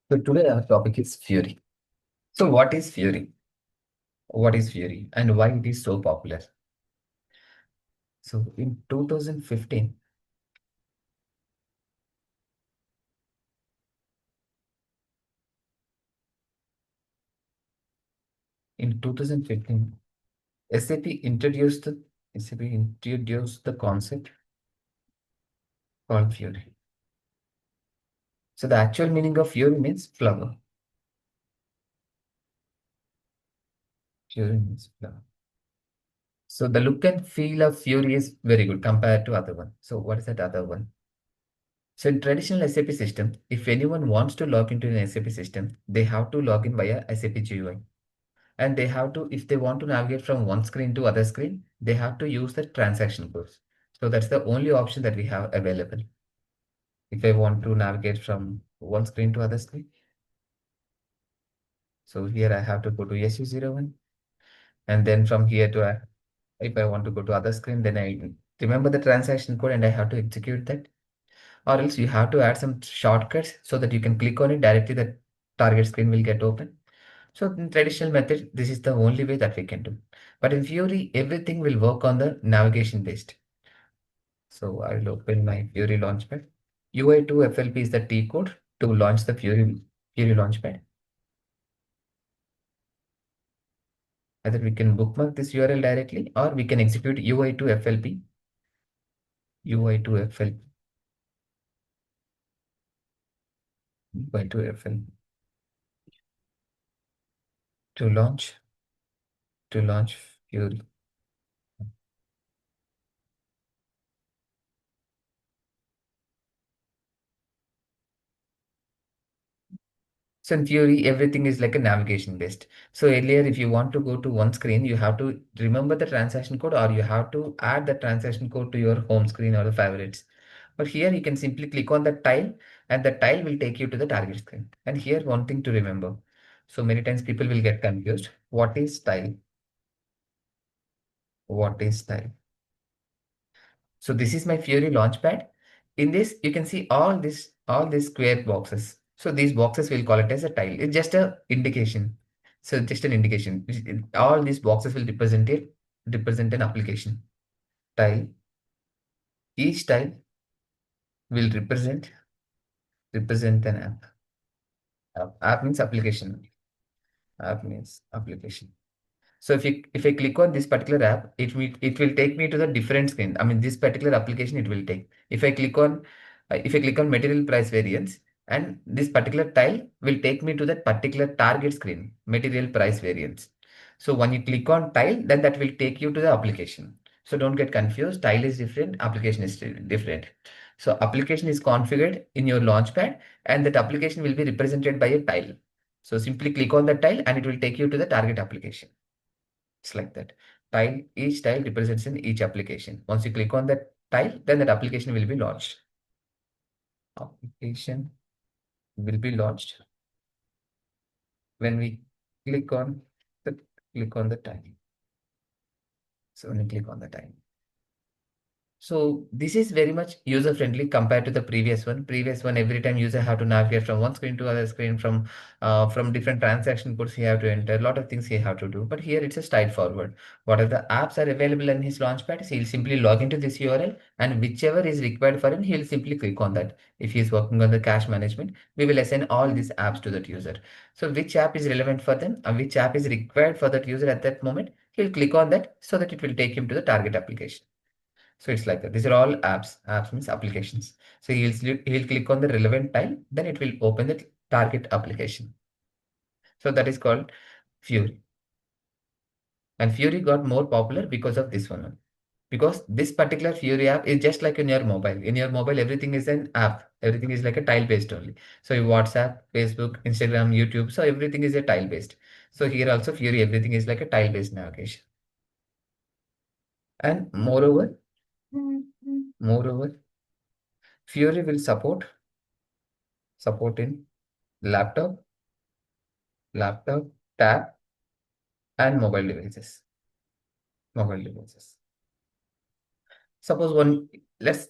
So today our topic is Fiori. So what is Fiori? What is Fiori and why it is so popular? So in 2015, in 2015, SAP introduced the SAP introduced the concept called Fiori. So the actual meaning of Fiori means flower. Fiori means flower. So the look and feel of Fiori is very good compared to other one. So what is that other one? So in traditional SAP system, if anyone wants to log into an SAP system, they have to log in via SAP GUI. And they have to, if they want to navigate from one screen to other screen, they have to use the transaction codes. So that's the only option that we have available. If I want to navigate from one screen to other screen, so here I have to go to SU01, and then from here to if I want to go to other screen, then I remember the transaction code and I have to execute that. Or else you have to add some shortcuts so that you can click on it directly, the target screen will get open. So in traditional method, this is the only way that we can do. But in Fiori, everything will work on the navigation based. So I will open my Fiori Launchpad. UI2 FLP is the T code to launch the Fiori Launchpad. Either we can bookmark this URL directly or we can execute UI2 FLP, UI2 FLP, UI2 FLP to launch Fiori. So in Fiori, everything is like a navigation based. So earlier, if you want to go to one screen, you have to remember the transaction code or you have to add the transaction code to your home screen or the favorites. But here you can simply click on the tile and the tile will take you to the target screen. And here one thing to remember. So many times people will get confused. What is tile? What is tile? So this is my Fiori Launchpad. In this, you can see all these square boxes. So these boxes will call it as a tile. It's just a indication. So just an indication. All these boxes will represent an application. Tile. Each tile will represent an app. App means application. App means application. So if I click on this particular app, it will take me to the different screen. I mean, this particular application it will take. If I click on material price variance, and this particular tile will take me to that particular target screen, material price variance. So when you click on tile, then that will take you to the application. So don't get confused. Tile is different, application is different. So application is configured in your launchpad, and that application will be represented by a tile. So simply click on the tile, and it will take you to the target application. It's like that. Each tile represents in each application. Once you click on that tile, then that application will be launched. Application will be launched when we click on the tile. So when you click on the tile. So this is very much user friendly compared to the previous one. Previous one, every time user have to navigate from one screen to other screen, from different transaction codes he have to enter. A lot of things he have to do. But here it's a straightforward. What are the apps are available in his launchpad? He'll simply log into this URL, and whichever is required for him, he'll simply click on that. If he's working on the cache management, we will assign all these apps to that user. So which app is relevant for them and which app is required for that user at that moment, he'll click on that so that it will take him to the target application. So it's like that. These are all apps. Apps means applications. So he'll click on the relevant tile, then it will open the target application. So that is called Fiori. And Fiori got more popular because of this one. Because this particular Fiori app is just like in your mobile. In your mobile, everything is an app. Everything is like a tile based only. So your WhatsApp, Facebook, Instagram, YouTube. So everything is a tile based. So here also Fiori, everything is like a tile based navigation. And moreover, Fiori will support in laptop, laptop, tab, and mobile devices. Mobile devices. Suppose one let's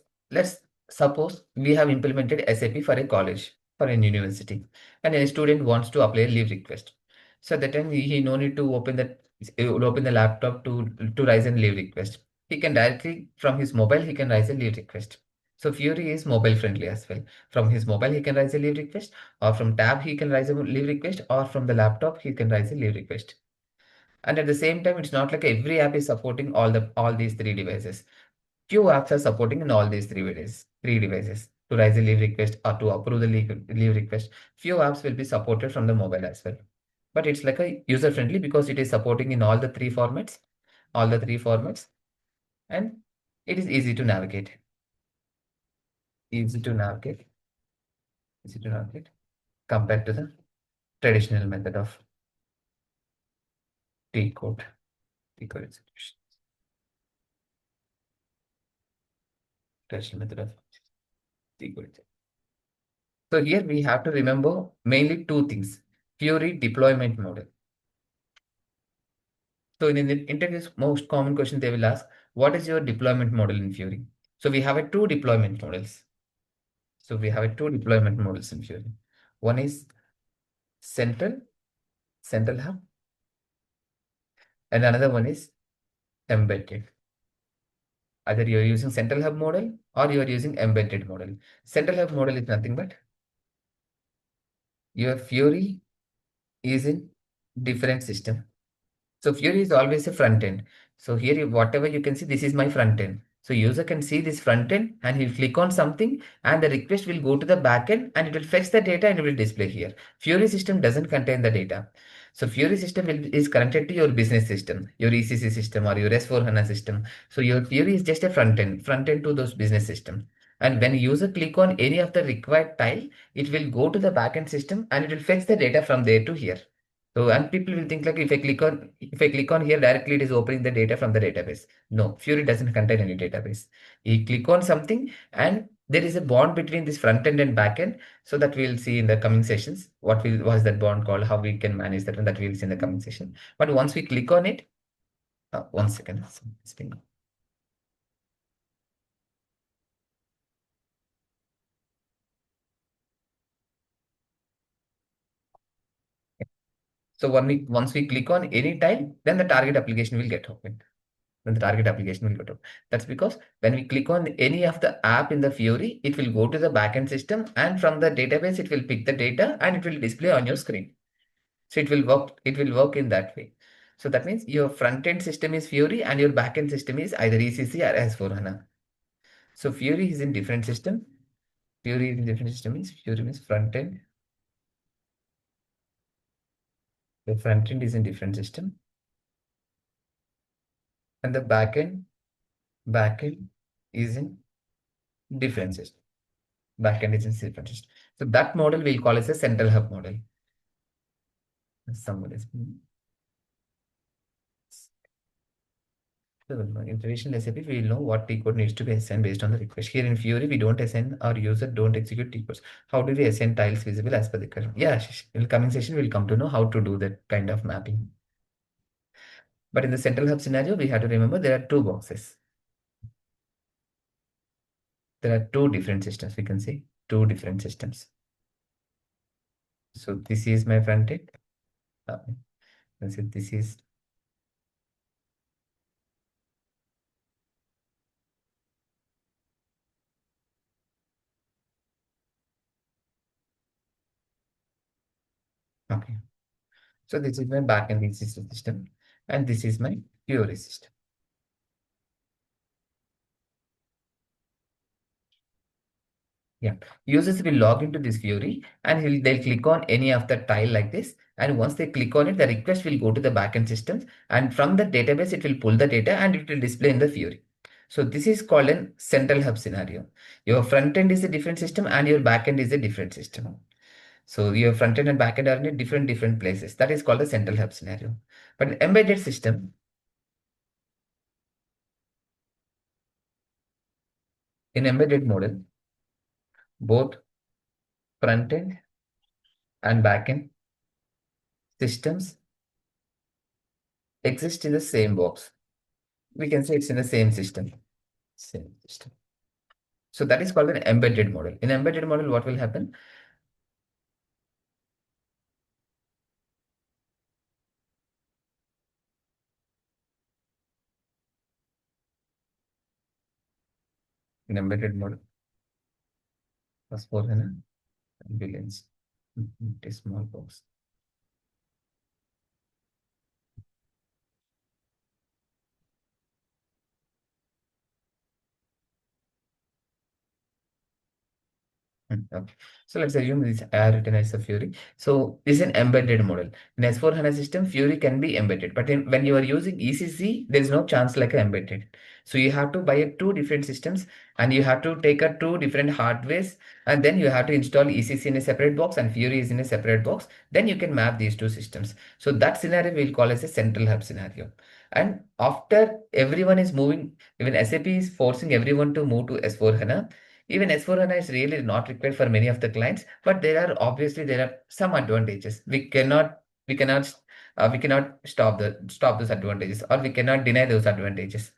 suppose we have implemented SAP for a college. for an university, and a student wants to apply a leave request. So at that time he no need to open the laptop to raise a leave request. He can directly from his mobile he can raise a leave request. So Fiori is mobile friendly as well. From his mobile he can raise a leave request, or from tab he can raise a leave request, or from the laptop he can raise a leave request. And at the same time, it's not like every app is supporting all these three devices. Few apps are supporting in all these three devices to raise a leave request or to approve the leave request. Few apps will be supported from the mobile as well. But it's like a user friendly because it is supporting in all the three formats, and it is easy to navigate. Easy to navigate, easy to navigate compared to the traditional method of T code, execution. Traditional method of T code. So here we have to remember mainly two things. Fiori deployment model. So in the interviews, most common question they will ask, what is your deployment model in Fiori? So we have a two deployment models. So we have a two deployment models in Fiori. One is central hub, and another one is embedded. Either you are using central hub model or you are using embedded model. Central hub model is nothing but your Fiori is in different system. So Fiori is always a front end. So here, whatever you can see, this is my front end. So user can see this front end and he'll click on something and the request will go to the back end and it will fetch the data and it will display here. Fiori system doesn't contain the data. So Fiori system is connected to your business system, your ECC system or your S4HANA system. So your Fiori is just a front end to those business system. And when user click on any of the required tile, it will go to the backend system and it will fetch the data from there to here. So, and people will think like if I click on here directly, it is opening the data from the database. No, Fiori doesn't contain any database. You click on something and there is a bond between this front end and back end. So that we'll see in the coming sessions. What is that bond called? How we can manage that, and that we'll see in the coming session. But once we click on it, one second. So once we click on any tile, then the target application will get opened. Then the target application will go to. That's because when we click on any of the app in the Fiori, it will go to the backend system and from the database, it will pick the data and it will display on your screen. So it will work in that way. So that means your front end system is Fiori and your backend system is either ECC or S4HANA. So Fiori is in different system. Fiori is in different system means Fiori means front end. The front end is in different system. And the backend is in different system. Backend is in different system. So that model we'll call as a central hub model. Someone is. So in traditional SAP, we will know what T code needs to be assigned based on the request. Here in Fiori, we don't assign our user don't execute T codes. How do we assign tiles visible as per the current? Yeah, in the coming session, we'll come to know how to do that kind of mapping. But in the central hub scenario, we have to remember there are two boxes. There are two different systems. We can say two different systems. So this is my front end. Let's say this is okay. So this is my backend ECC system, and this is my Fiori system. Yeah, users will log into this Fiori and they'll click on any of the tile like this. And once they click on it, the request will go to the backend systems. And from the database, it will pull the data and it will display in the Fiori. So this is called a central hub scenario. Your front end is a different system and your backend is a different system. So your front end and backend are in different places. That is called the central hub scenario. But in embedded system, in embedded model, both front end and backend systems exist in the same box. We can say it's in the same system. Same system. So that is called an embedded model. In embedded model, what will happen? in embedded mode, S/4HANA billions. It is small box. Okay. So let's assume this I have written as a Fiori. So this is an embedded model. In S/4HANA system, Fiori can be embedded, but when you are using ECC, there is no chance like a embedded. So you have to buy two different systems and you have to take a two different hardwares and then you have to install ECC in a separate box and Fiori is in a separate box. Then you can map these two systems. So that scenario we'll call as a central hub scenario. And after everyone is moving, even SAP is forcing everyone to move to S/4HANA. Even S/4HANA is really not required for many of the clients, but there are some advantages. We cannot stop those advantages, or we cannot deny those advantages.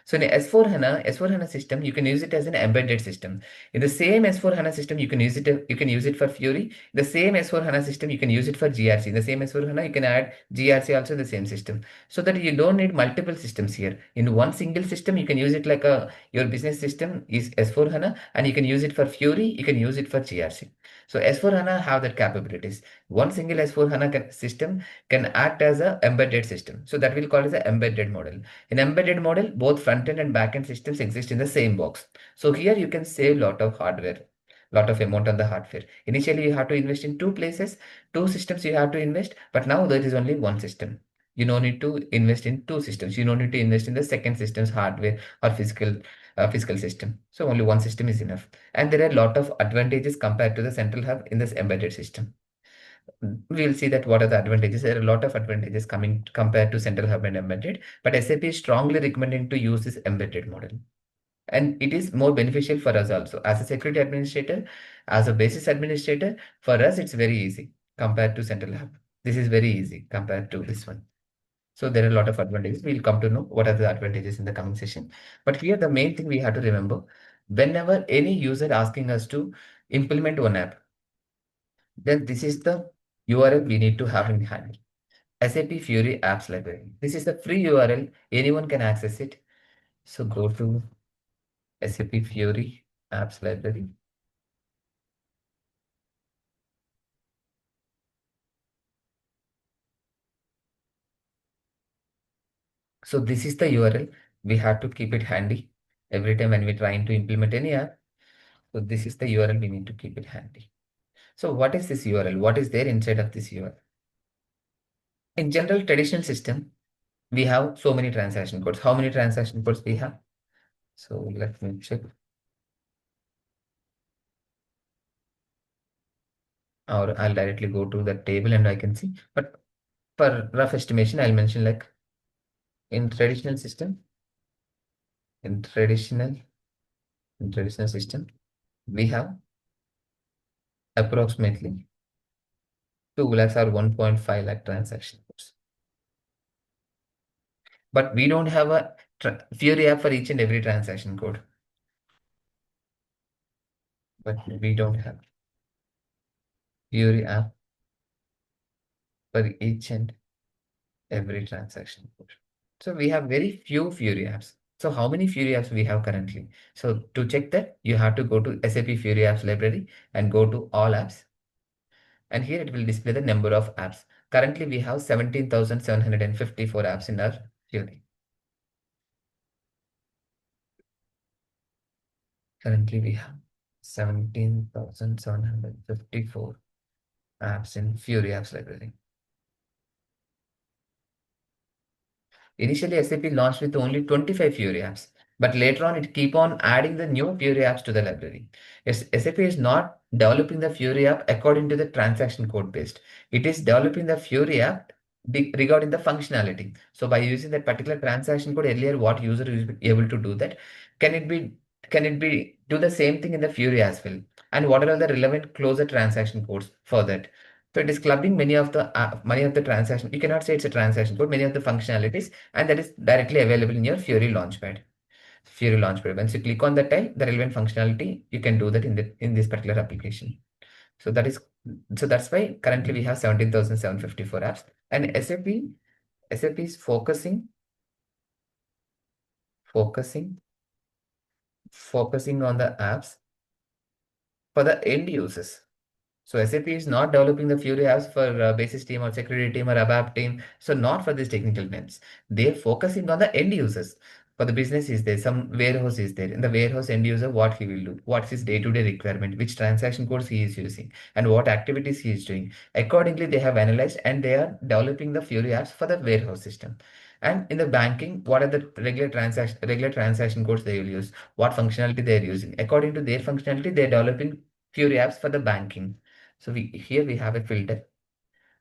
So in S/4HANA system, you can use it as an embedded system. In the same S/4HANA system, you can use it for Fiori. The same S/4HANA system, you can use it for GRC. In the same S/4HANA, you can add GRC also in the same system, so that you don't need multiple systems here. In one single system, you can use it like your business system is S/4HANA and you can use it for Fiori, you can use it for GRC. So S/4HANA have that capabilities. One single S/4HANA system can act as a embedded system. So that we'll call as an embedded model. In embedded model, both front-end and back-end systems exist in the same box. So here you can save lot of hardware, lot of amount on the hardware. Initially, you have to invest in two places, two systems you have to invest, but now there is only one system. You don't need to invest in two systems. You don't need to invest in the second system's hardware or physical system. So only one system is enough. And there are a lot of advantages compared to the central hub in this embedded system. We'll see that what are the advantages. There are a lot of advantages coming compared to central hub and embedded, but SAP is strongly recommending to use this embedded model. And it is more beneficial for us also. As a security administrator, as a basis administrator, for us, it's very easy compared to central hub. This is very easy compared to this one. So there are a lot of advantages. We'll come to know what are the advantages in the coming session. But here, the main thing we have to remember, whenever any user asking us to implement one app, then this is the URL we need to have in hand. SAP Fiori Apps Library. This is the free URL. Anyone can access it. So go to SAP Fiori Apps Library. So this is the URL. We have to keep it handy every time when we're trying to implement any app. So this is the URL we need to keep it handy. So what is this URL? What is there inside of this URL? In general traditional system, we have so many transaction codes. How many transaction codes we have? So let me check. Or I'll directly go to the table and I can see. But for rough estimation, I'll mention like in traditional system, in traditional, in traditional system, we have approximately 2 lakhs or 1.5 lakh transaction codes. But we don't have a Fiori app for each and every transaction code. But we don't have Fiori app for each and every transaction code. So we have very few Fiori apps. So how many Fiori apps we have currently? So to check that, you have to go to SAP Fiori apps library and go to all apps. And here it will display the number of apps. Currently we have 17,754 apps in our Fiori. Currently we have 17,754 apps in Fiori apps library. Initially, SAP launched with only 25 Fiori apps, but later on it keep on adding the new Fiori apps to the library. Yes, SAP is not developing the Fiori app according to the transaction code based. It is developing the Fiori app regarding the functionality. So by using that particular transaction code earlier, what user is able to do that? Can it be can it be do the same thing in the Fiori as well? And what are all the relevant closer transaction codes for that? So it is clubbing many of the transactions. You cannot say it's a transaction code, many of the functionalities, and that is directly available in your Fiori Launchpad. Fiori Launchpad. Once you click on that tile, the relevant functionality, you can do that in this particular application. So that's why currently we have 17,754 apps, and SAP is focusing focusing on the apps for the end users. So SAP is not developing the Fiori apps for basis team or security team or ABAP team. So not for these technical teams. They're focusing on the end users. For the business is there, some warehouse is there. In the warehouse end user, what he will do, what's his day-to-day requirement, which transaction codes he is using, and what activities he is doing. Accordingly, they have analyzed and they are developing the Fiori apps for the warehouse system. And in the banking, what are the regular transaction codes they will use? What functionality they are using? According to their functionality, they are developing Fiori apps for the banking. So here we have a filter.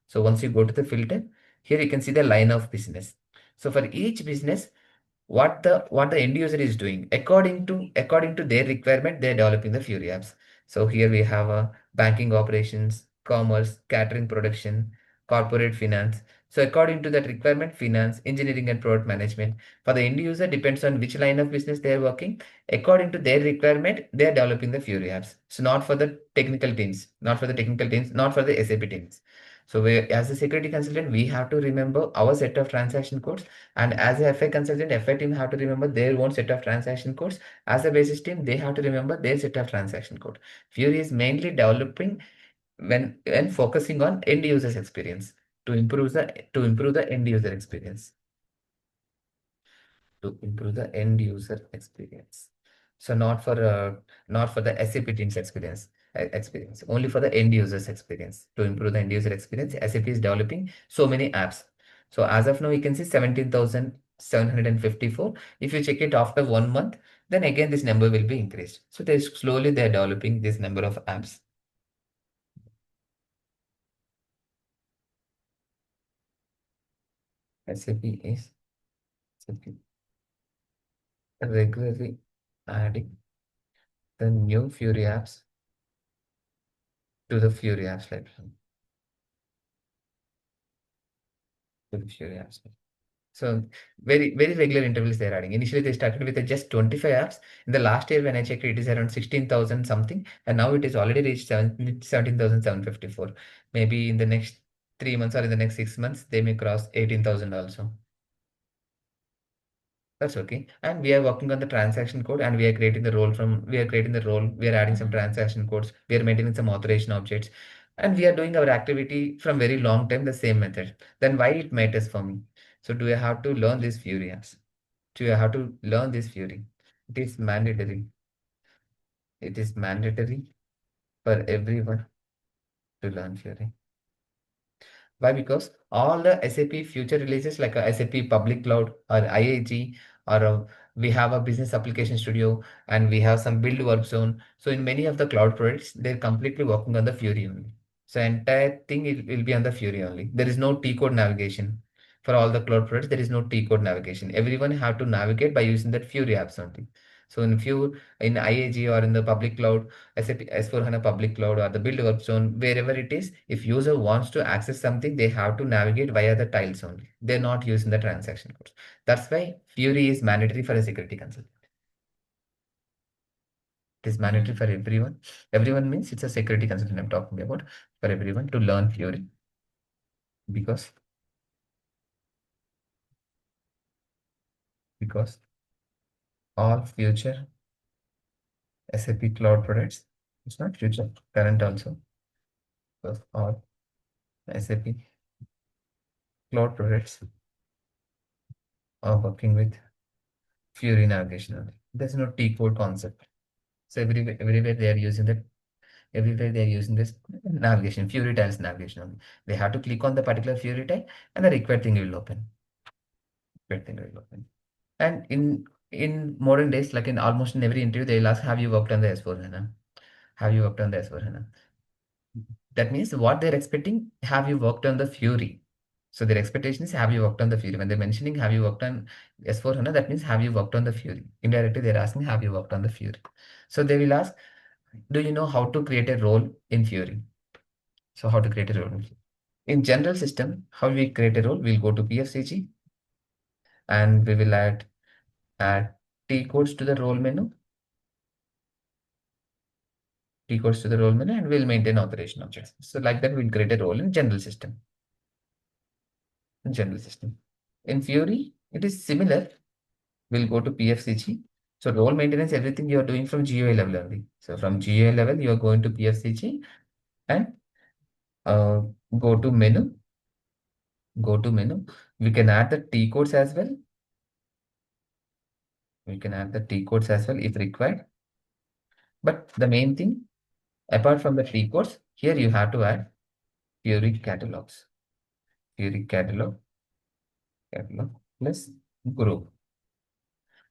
So once you go to the filter, here you can see the line of business. So for each business, what the end user is doing according to their requirement, they're developing the Fiori apps. So here we have a banking operations, commerce, catering production, corporate finance. So according to that requirement, finance, engineering and product management. For the end user, depends on which line of business they are working. According to their requirement, they are developing the Fiori apps. So not for the technical teams, not for the SAP teams. So as a security consultant, we have to remember our set of transaction codes, and as a FI consultant, FI team have to remember their own set of transaction codes. As a basis team, they have to remember their set of transaction code. Fury is mainly developing when focusing on end users experience to improve the end user experience to improve the end user experience. So not for the SAP team's experience, only for the end users experience. To improve the end user experience, SAP is developing so many apps. So as of now, you can see 17,754. If you check it after 1 month, then again this number will be increased. So they're developing this number of apps. SAP is SAP regularly adding the new Fury apps to the Fury apps library. To the Fury apps. So very, very regular intervals they're adding. Initially, they started with just 25 apps. In the last year, when I checked, it is around 16,000 something. And now it is already reached 17,754. Maybe in the next 3 months or in the next 6 months, they may cross 18,000 also. That's okay. And we are working on the transaction code, and we are adding some transaction codes, we are maintaining some authorization objects, and we are doing our activity from very long time, the same method. Then why it matters for me? So do I have to learn this Fury apps? Do I have to learn this Fury? It is mandatory. It is mandatory for everyone to learn Fury. Why? Because all the SAP future releases like a SAP Public Cloud or IAG or we have a business application studio and we have some build work zone. So in many of the cloud projects, they're completely working on the Fury only. So entire thing will be on the Fury only. There is no T code navigation. For all the cloud projects, there is no T code navigation. Everyone have to navigate by using that Fury apps only. So in IAG or in the public cloud, SAP S/4HANA public cloud or the build work zone, wherever it is, if user wants to access something, they have to navigate via the tiles only. They're not using the transaction codes. That's why Fury is mandatory for a security consultant. It is mandatory for everyone. Everyone means it's a security consultant I'm talking about, for everyone to learn Fury, because because all future SAP cloud products, it's not future, current also, because all SAP cloud products are working with Fury navigation only. There's no T code concept. So everywhere they are using that. Everywhere they are using this navigation, Fury tiles navigation only. They have to click on the particular Fury tile, and the required thing will open. Required thing will open. And in modern days, like in almost in every interview, they'll ask, "Have you worked on the S/4HANA? Have you worked on the S/4HANA?" That means what they're expecting, have you worked on the Fury? So their expectation is, have you worked on the Fury? When they're mentioning, have you worked on S/4HANA, that means, have you worked on the Fury? Indirectly, they're asking, have you worked on the Fury? So they will ask, do you know how to create a role in Fury? So how to create a role in Fury? In general system, how we create a role, we'll go to PFCG and we will add T codes to the role menu, T codes to the role menu, and we'll maintain authorization objects. So like that, we'll create a role in general system. In general system. In Fiori, it is similar. We'll go to PFCG So role maintenance, everything you are doing from GUI level only. So from GUI level, you are going to PFCG and uh, go to menu, go to menu. We can add the T codes as well. We can add the T codes as well if required. But the main thing, apart from the T codes, here you have to add Fiori catalogs. Fiori catalog plus group.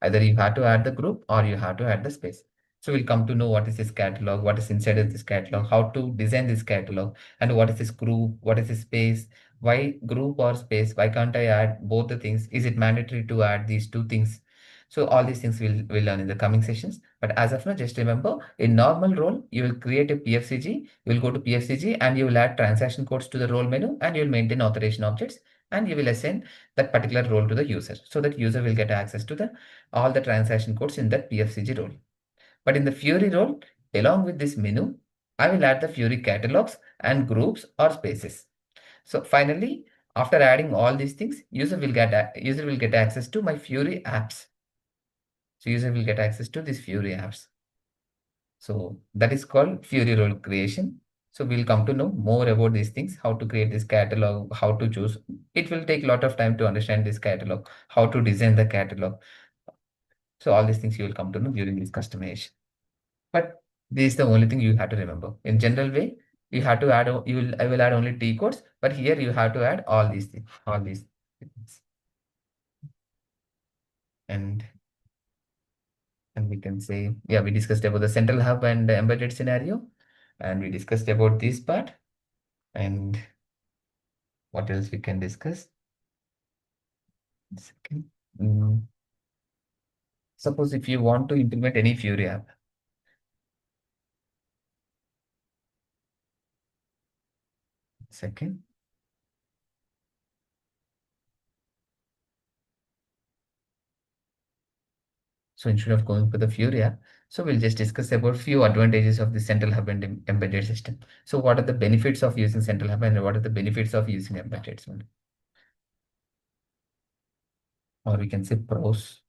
Either you have to add the group or you have to add the space. So we'll come to know what is this catalog, what is inside of this catalog, how to design this catalog, and what is this group, what is this space, why group or space, why can't I add both the things? Is it mandatory to add these two things? So all these things we'll learn in the coming sessions. But as of now, just remember, in normal role, you will create a PFCG, you will go to PFCG and you will add transaction codes to the role menu and you will maintain authorization objects and you will assign that particular role to the user so that user will get access to the all the transaction codes in that PFCG role. But in the Fiori role, along with this menu, I will add the Fiori catalogs and groups or spaces. So finally, after adding all these things, user will get access to my Fiori apps. So user will get access to these Fiori apps. So that is called Fiori role creation. So we'll come to know more about these things, how to create this catalog, how to choose. It will take a lot of time to understand this catalog, how to design the catalog. So all these things you will come to know during this customization. But this is the only thing you have to remember. In general way, you have to add, I will add only T codes, but here you have to add all these things, all these things. And we can say, yeah, we discussed about the central hub and the embedded scenario, and we discussed about this part. And what else we can discuss? Second. Suppose if you want to implement any Fiori app, second. So instead of going for the Fiori app, so we'll just discuss about few advantages of the central hub and embedded system. So what are the benefits of using central hub and what are the benefits of using embedded system? Or we can say pros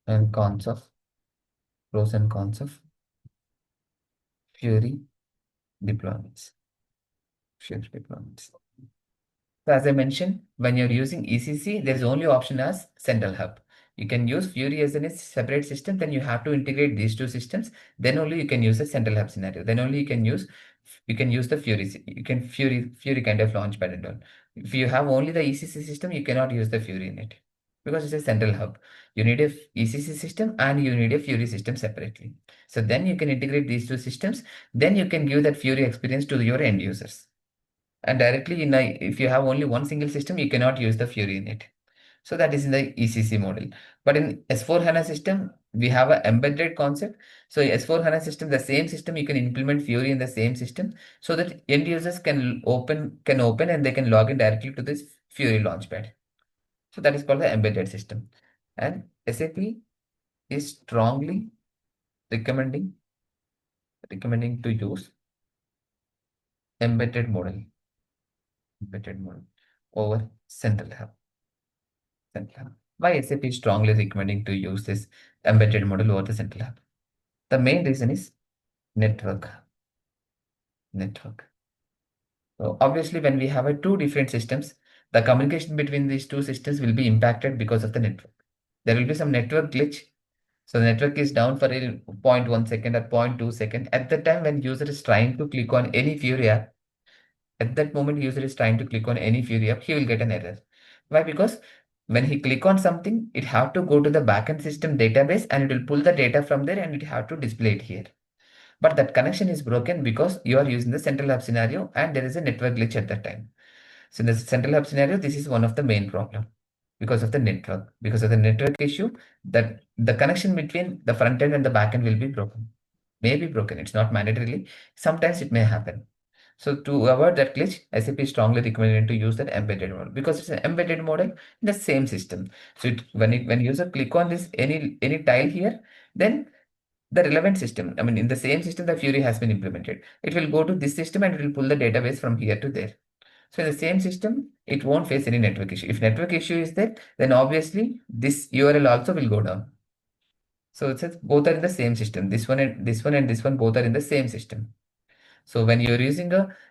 and cons of pros and cons of Fiori deployments. Fiori deployments. So as I mentioned, when you're using ECC, there is only option as central hub. You can use Fiori as a separate system, then you have to integrate these two systems. Then only you can use the central hub scenario. Then only you can use the Fiori. You can Fiori kind of launchpad and all. If you have only the ECC system, you cannot use the Fiori in it because it's a central hub. You need a ECC system and you need a Fiori system separately. So then you can integrate these two systems. Then you can give that Fiori experience to your end users. And directly if you have only one single system, you cannot use the Fiori in it. So that is in the ECC model. But in S4 HANA system, we have an embedded concept. So S4 HANA system, the same system, you can implement Fiori in the same system so that end users can open and they can log in directly to this Fiori launchpad. So that is called the embedded system. And SAP is strongly recommending to use embedded model, embedded model over central hub. Why SAP is strongly recommending to use this embedded model over the central hub? The main reason is network. Network. So obviously, when we have two different systems, the communication between these two systems will be impacted because of the network. There will be some network glitch. So the network is down for a zero point 0.1 second or 0.2 second. At the time when user is trying to click on any Fiori app, at that moment user is trying to click on any Fiori app, he will get an error. Why? Because when he click on something, it have to go to the backend system database and it will pull the data from there and it have to display it here. But that connection is broken because you are using the central hub scenario and there is a network glitch at that time. So in the central hub scenario, this is one of the main problem because of the network. Because of the network issue, that the connection between the front end and the back end will be broken. May be broken. It's not mandatorily. Sometimes it may happen. So to avoid that glitch, SAP is strongly recommended to use that embedded model because it's an embedded model in the same system. So when user click on this any tile here, then the relevant system, I mean in the same system the Fiori has been implemented. It will go to this system and it will pull the database from here to there. So in the same system, it won't face any network issue. If network issue is there, then obviously this URL also will go down. So it says both are in the same system. This one and this one and this one both are in the same system. So when you're using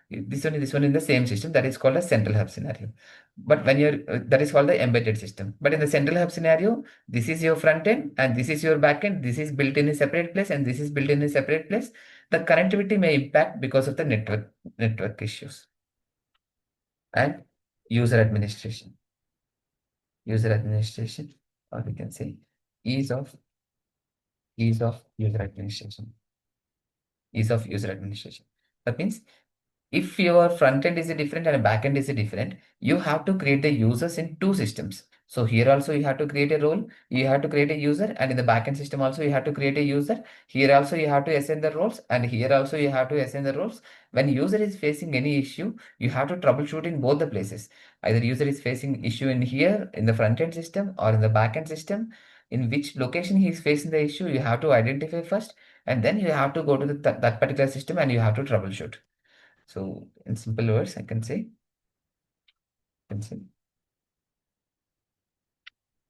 this one in the same system, that is called a central hub scenario. But when you're that is called the embedded system. But in the central hub scenario, this is your front end and this is your back end. This is built in a separate place and this is built in a separate place. The connectivity may impact because of the network issues and user administration. User administration, or we can say ease of ease of user administration. Ease of user administration. That means if your front end is a different and a back end is a different, you have to create the users in two systems. So here also you have to create a role, you have to create a user, and in the backend system also you have to create a user. Here also you have to assign the roles, and here also you have to assign the roles. When user is facing any issue, you have to troubleshoot in both the places. Either user is facing issue in here in the front end system or in the backend system. In which location he is facing the issue, you have to identify first, and then you have to go to that particular system and you have to troubleshoot. So in simple words, I can say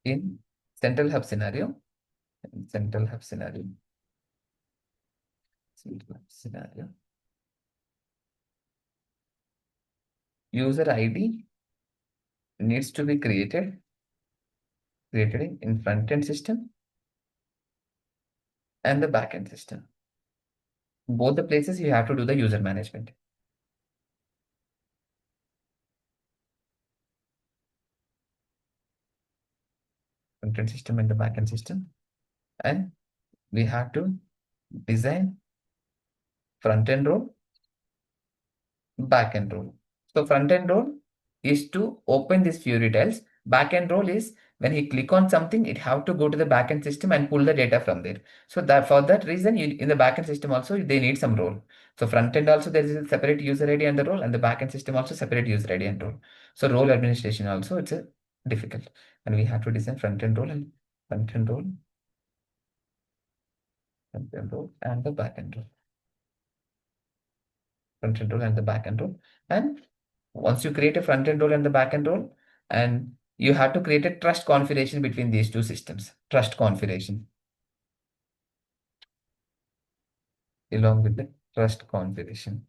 in central hub scenario, in central hub scenario, user ID needs to be created in front end system and the back end system. Both the places you have to do the user management. Front end system and the back end system. And we have to design front end role, back end role. So front end role is to open this Fiori tiles. Back end role is when he click on something, it have to go to the backend system and pull the data from there. So that for that reason, in the backend system also they need some role. So front end also there is a separate user ID and the role, and the backend system also separate user ID and role. So role administration also it's a difficult, and we have to design front end role and front end role, front end role and the backend role, front end role and the backend role. And once you create a front end role and the back end role, and you have to create a trust configuration between these two systems. Trust configuration along with the trust configuration.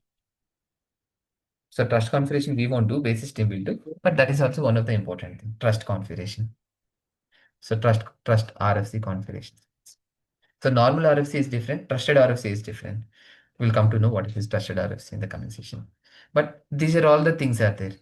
So trust configuration we won't do, basis team will do, but that is also one of the important thing, trust configuration. So trust RFC configuration. So normal RFC is different, trusted RFC is different. We'll come to know what is trusted RFC in the coming session. But these are all the things are there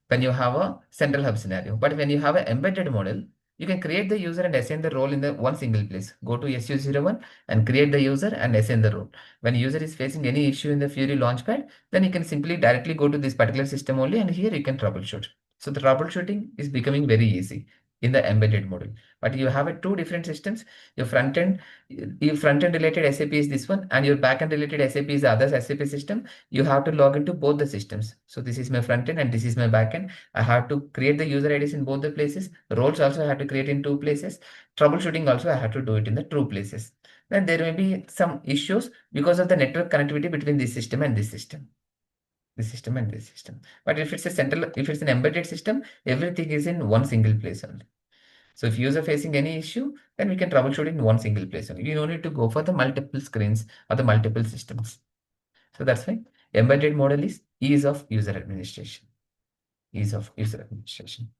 when you have a central hub scenario. But when you have an embedded model, you can create the user and assign the role in the one single place. Go to SU01 and create the user and assign the role. When user is facing any issue in the Fiori launchpad, then you can simply directly go to this particular system only, and here you can troubleshoot. So the troubleshooting is becoming very easy in the embedded model. But you have two different systems. Your front end related SAP is this one, and your back end related SAP is the other SAP system. You have to log into both the systems. So this is my front end and this is my back end. I have to create the user IDs in both the places. Roles also I have to create in two places. Troubleshooting also I have to do it in the two places. Then there may be some issues because of the network connectivity between this system and this system. This system and this system. But if it's an embedded system, everything is in one single place only. So if user facing any issue, then we can troubleshoot in one single place only. You don't need to go for the multiple screens or the multiple systems. So that's why embedded model is ease of user administration. Ease of user administration.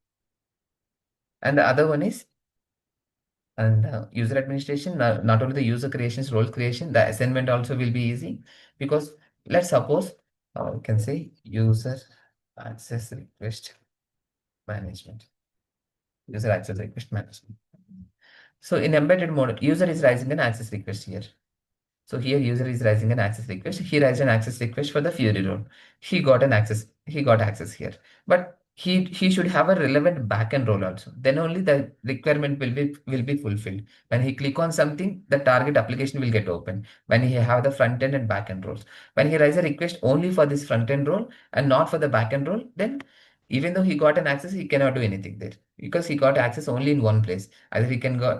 And the other one is user administration, not only the user creations, role creation, the assignment also will be easy, because let's suppose we can say user access request management. User access request management. So in embedded mode, user is raising an access request here. So here user is raising an access request. He raised an access request for the Fiori role. He got access here. But he should have a relevant backend role also. Then only the requirement will be fulfilled. When he click on something, the target application will get open. When he have the front end and back end roles. When he raise a request only for this front end role and not for the back end role, then even though he got an access, he cannot do anything there, because he got access only in one place. Either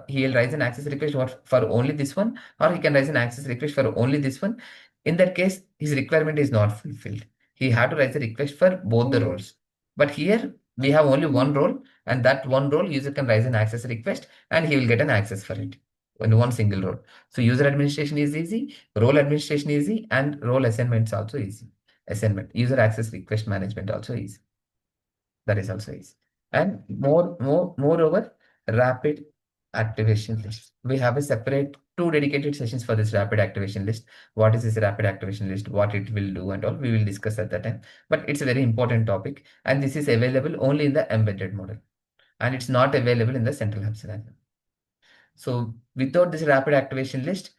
he'll raise an access request for only this one, or he can raise an access request for only this one. In that case, his requirement is not fulfilled. He had to raise a request for both the roles. But here we have only one role, and that one role user can raise an access request and he will get an access for it in one single role. So user administration is easy, role administration is easy, and role assignments also easy. Assignment, user access request management also easy. That is also easy. And moreover, rapid activation list. We have a separate two dedicated sessions for this rapid activation list. What is this rapid activation list? What it will do and all. We will discuss at that time. But it's a very important topic, and this is available only in the embedded model, and it's not available in the central hub scenario. So without this rapid activation list,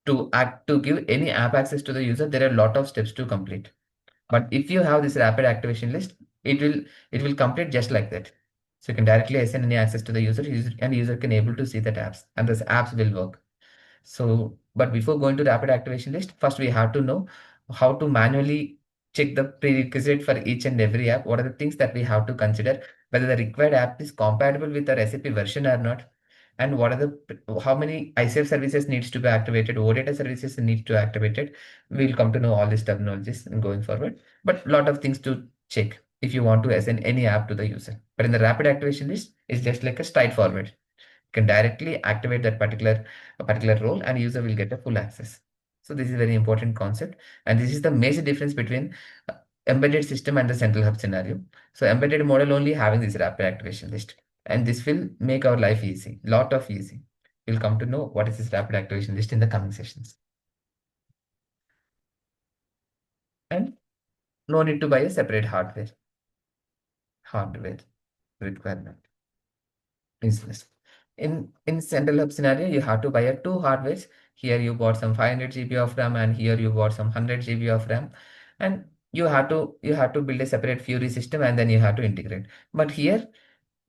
to give any app access to the user, there are a lot of steps to complete. But if you have this rapid activation list, it will it will complete just like that. So you can directly assign any access to the user, and user can able to see the apps, and those apps will work. So, but before going to rapid activation list, first we have to know how to manually check the prerequisite for each and every app. What are the things that we have to consider? Whether the required app is compatible with our SAP version or not, and what are the how many ICF services needs to be activated, OData services needs to be activated. We'll come to know all these terminologies in going forward. But lot of things to check if you want to assign any app to the user. But in the rapid activation list, it's just like a straightforward can directly activate that particular role and user will get a full access. So this is a very important concept, and this is the major difference between embedded system and the central hub scenario. So embedded model only having this rapid activation list, and this will make our life easy, lot of easy. You'll come to know what is this rapid activation list in the coming sessions. And no need to buy a separate hardware requirement. Business. In central hub scenario, you have to buy a two hardwares. Here you bought some 500 GB of RAM, and here you bought some 100 GB of RAM, and you have to build a separate Fiori system, and then you have to integrate. But here,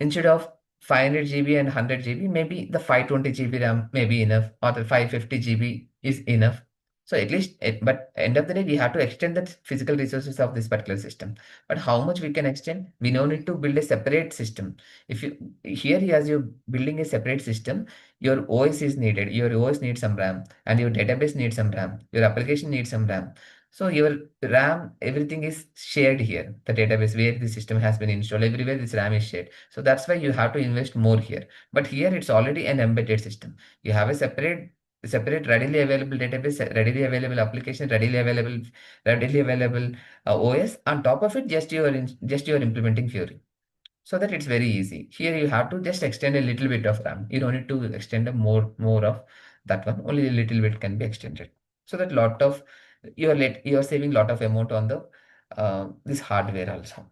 instead of 500 GB and 100 GB, maybe the 520 GB RAM may be enough, or the 550 GB is enough. So at least, but end of the day, we have to extend the physical resources of this particular system. But how much we can extend? We don't need to build a separate system. If you here, as you're building a separate system, your OS is needed. Your OS needs some RAM, and your database needs some RAM. Your application needs some RAM. So your RAM, everything is shared here. The database where the system has been installed, everywhere this RAM is shared. So that's why you have to invest more here. But here it's already an embedded system. You have a separate readily available database, readily available application, readily available OS. On top of it, just you are implementing Fiori. So that it's very easy. Here you have to just extend a little bit of RAM. You don't need to extend a more of that one. Only a little bit can be extended. So that lot of you're saving lot of amount on the this hardware also.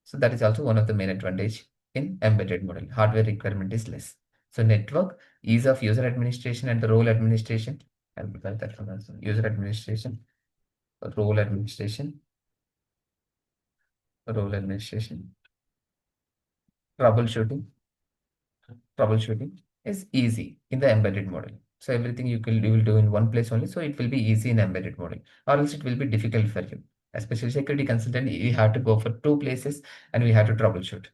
So that is also one of the main advantage in embedded model. Hardware requirement is less. So network, ease of user administration and the role administration. I'll prepare that one also. User administration, role administration, role administration, troubleshooting. Troubleshooting is easy in the embedded model. So everything you will do in one place only. So it will be easy in embedded model, or else it will be difficult for you. Especially security consultant, you have to go for two places and we have to troubleshoot.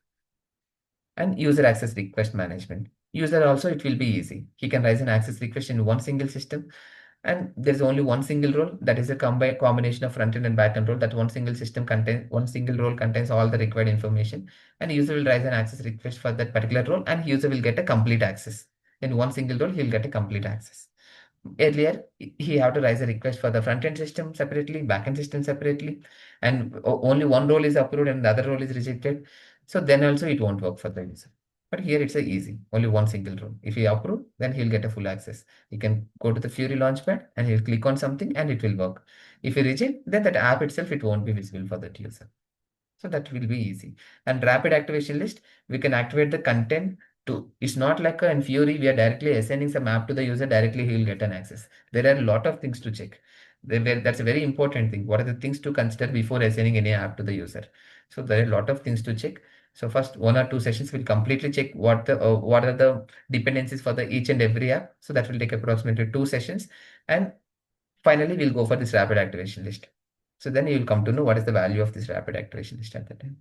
And user access request management. User also it will be easy. He can raise an access request in one single system, and there's only one single role, that is a combination of front end and back end role. That one single role contains all the required information, and user will raise an access request for that particular role, and user will get a complete access. In one single role, he'll get a complete access. Earlier, he have to raise a request for the front end system separately, back end system separately, and only one role is approved and the other role is rejected. So then also it won't work for the user. But here it's a easy, only one single role. If he approve, then he'll get a full access. He can go to the Fiori launchpad and he'll click on something and it will work. If he reject, then that app itself, it won't be visible for that user. So that will be easy. And rapid activation list, we can activate the content to, it's not like in Fiori, we are directly assigning some app to the user, directly he will get an access. There are a lot of things to check. That's a very important thing. What are the things to consider before assigning any app to the user? So there are a lot of things to check. So first 1 or 2 sessions will completely check what are the dependencies for the each and every app. So that will take approximately 2 sessions. And finally, we'll go for this rapid activation list. So then you will come to know what is the value of this rapid activation list at the time.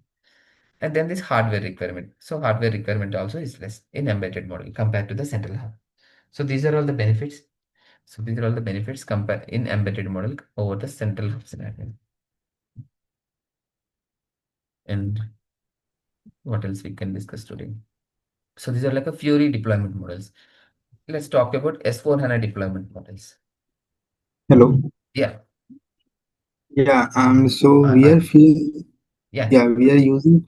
And then this hardware requirement. So hardware requirement also is less in embedded model compared to the central hub. So these are all the benefits. So these are all the benefits compared in embedded model over the central hub scenario. And what else we can discuss today? So these are like a Fiori deployment models. Let's talk about S4 HANA deployment models. Hello. Yeah. Yeah. So I, I, yeah. yeah, we are using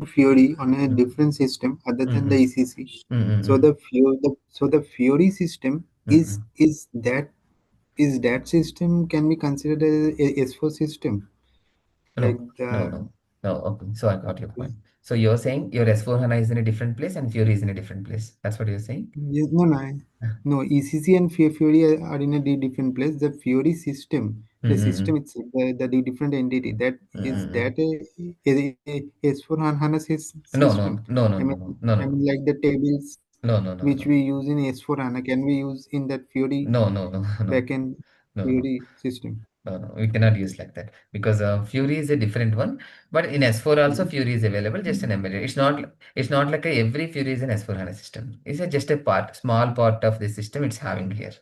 Fiori on a Mm, different system other mm, than the mm, ECC. mm, mm, So mm, the Fiori system mm, mm. is that system can be considered as a S4 system like No, no, the no, no. Okay, so I got your point. So you're saying your S4 HANA is in a different place and Fiori is in a different place. That's what you're saying? no, no, ECC and Fiori are in a different place. The Fiori system, Mm, the mm, system mm, itself, the different entity that mm, is mm, that mm. a S4 HANA No, no, system. no, no, I no, mean, no, no, I no, mean, like the tables no, no, no, which no, we use in S4 HANA, can we use in that Fiori no, no, no, no, backend no, no. Fiori system? No, no, we cannot use like that because Fury is a different one. But in S4 also Mhm. Fury is available, just an embedded. It's not like every Fury is an S4 HANA system. It's just a part, small part of the system it's having here.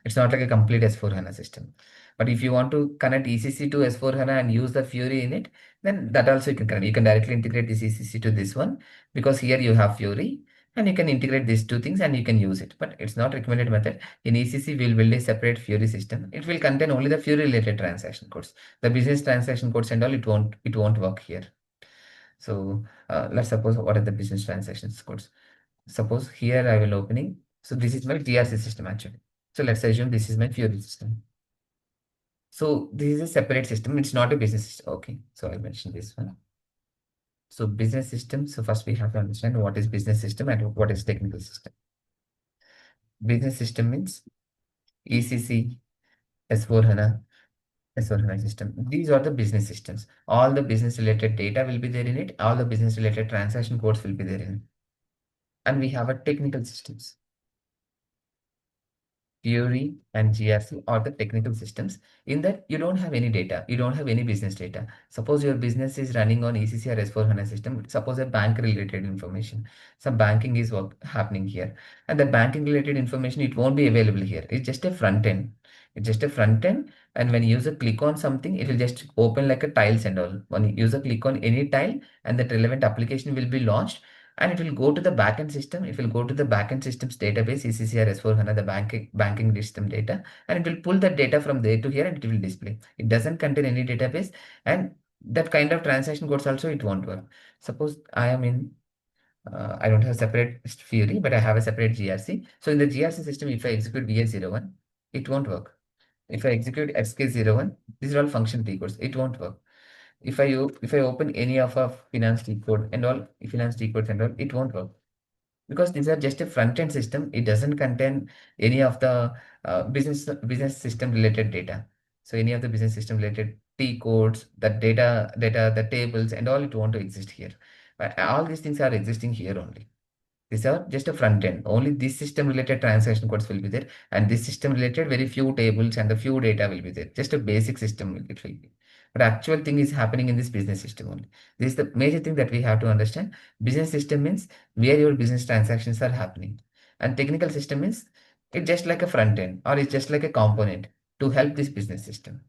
It's not like a complete S4 HANA system. But if you want to connect ECC to S4 HANA and use the Fury in it, then that also you can connect. You can directly integrate this ECC to this one because here you have Fury and you can integrate these two things and you can use it. But it's not recommended method. In ECC, we'll build a separate Fury system. It will contain only the Fury related transaction codes. The business transaction codes and all, it won't work here. So let's suppose what are the business transactions codes. Suppose here I will opening. So this is my GRC system actually. So let's assume this is my Fiori system. So this is a separate system. It's not a business system. Okay. So I'll mention this one. So business system. So first we have to understand what is business system and what is technical system. Business system means ECC, S4 HANA, S4 HANA system. These are the business systems. All the business related data will be there in it. All the business related transaction codes will be there in it. And we have a technical systems. Fiori and GRC are the technical systems in that you don't have any data, you don't have any business data. Suppose your business is running on ECC or S4 HANA system, suppose a bank related information, some banking is happening here, and the banking related information, it won't be available here. It's just a front end. It's just a front end, and when user click on something, it will just open like a tiles and all. When user click on any tile, and that relevant application will be launched and it will go to the backend system. It will go to the backend system's database, ECC or S4 HANA, the banking system data, and it will pull that data from there to here and it will display. It doesn't contain any database, and that kind of transaction codes also it won't work. Suppose I don't have separate Fiori, but I have a separate GRC. So in the GRC system, if I execute VS01, it won't work. If I execute SK01, these are all function T codes. It won't work. If I open any of a finance T code and all finance T codes and all, it won't work because these are just a front end system. It doesn't contain any of the business system related data. So any of the business system related T codes, the data, the tables, and all it won't to exist here. But all these things are existing here only. These are just a front end. Only this system related transaction codes will be there, and this system related very few tables and the few data will be there. Just a basic system it will be. But actual thing is happening in this business system only. This is the major thing that we have to understand. Business system means where your business transactions are happening, and technical system means it's just like a front end or it's just like a component to help this business system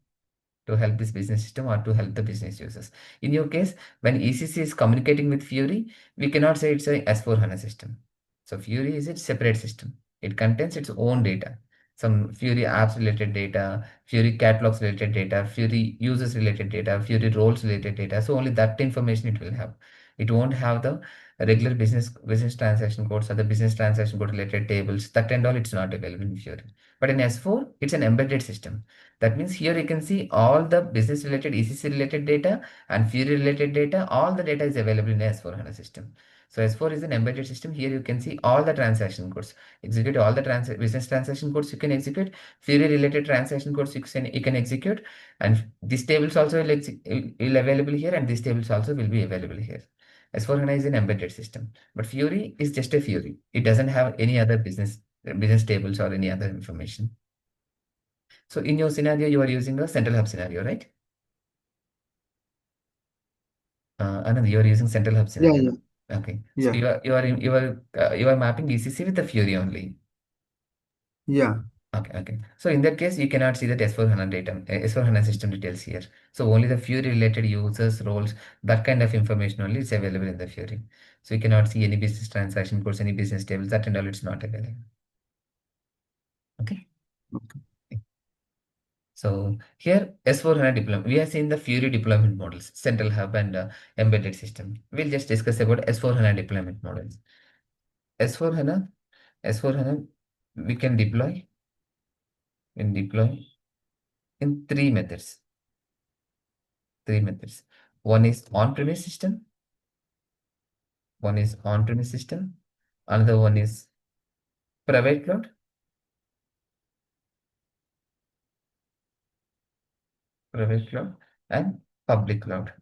to help this business system or to help the business users. In your case, when ECC is communicating with Fiori, we cannot say it's a S4 HANA system. So Fiori is a separate system. It contains its own data. Some Fiori apps related data, Fiori catalogs related data, Fiori users related data, Fiori roles related data. So only that information it will have. It won't have the regular business transaction codes or the business transaction code related tables. That and all it's not available in Fiori. But in S4, it's an embedded system. That means here you can see all the business related ECC related data and Fiori related data. All the data is available in S4 HANA system. So S4 is an embedded system. Here you can see all the transaction codes. Execute all the business transaction codes you can execute. Fiori related transaction codes you can execute. And these tables also will available here and these tables also will be available here. S4 HANA is an embedded system. But Fiori is just a Fiori. It doesn't have any other business tables or any other information. So in your scenario, you are using a central hub scenario, right? Anand, you are using central hub Yeah, scenario, yeah, no? Okay. So yeah, you are mapping ECC with the Fury only. yeah. Okay, okay. So in that case, you cannot see that S4HANA data, S4HANA system details here. So only the Fiori related users, roles, that kind of information only is available in the Fiori. So you cannot see any business transaction codes, any business tables, that and all it's not available. Okay. So here S4HANA deployment, we are seeing the Fiori deployment models, central hub and embedded system. We'll just discuss about S4HANA deployment models. S4HANA, S4HANA, we can deploy in three methods. Three methods. One is on-premise system, one is on-premise system, another one is private cloud, private cloud, and public cloud.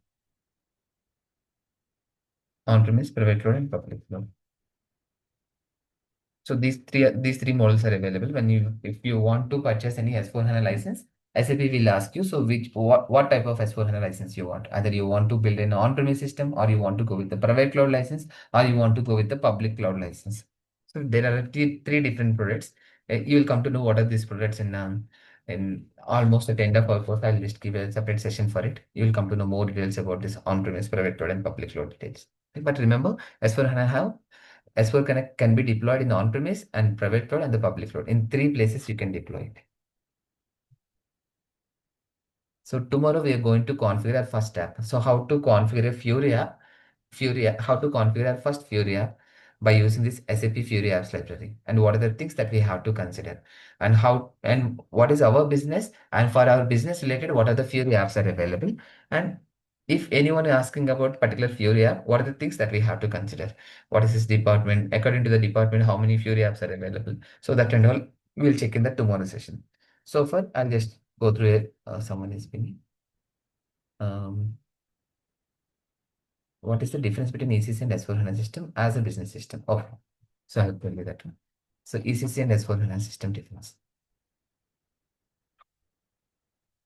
On-premise, private cloud, and public cloud. So these three models are available when you if you want to purchase any S4HANA license, SAP will ask you so what type of S4HANA license you want. Either you want to build an on-premise system, or you want to go with the private cloud license, or you want to go with the public cloud license. So there are three different products. You will come to know what are these products in almost at the end of our course. I'll just give a separate session for it. You will come to know more details about this on-premise, private cloud, and public cloud details. But remember, S4HANA have S4 Connect can be deployed in on-premise and private cloud and the public cloud. In three places you can deploy it. So tomorrow we are going to configure our first app. So how to configure a Fiori app? How to configure our first Fiori app by using this SAP Fiori apps library, and what are the things that we have to consider, and how and what is our business, and for our business related, what are the Fiori apps are available, and if anyone is asking about particular Fiori app, what are the things that we have to consider? What is this department? According to the department, how many Fiori apps are available? So that and all we'll check in the tomorrow session. So far, I'll just go through it. Someone is being. What is the difference between ECC and S4HANA system as a business system? Oh, so I'll tell you that one. So ECC and S4HANA system difference.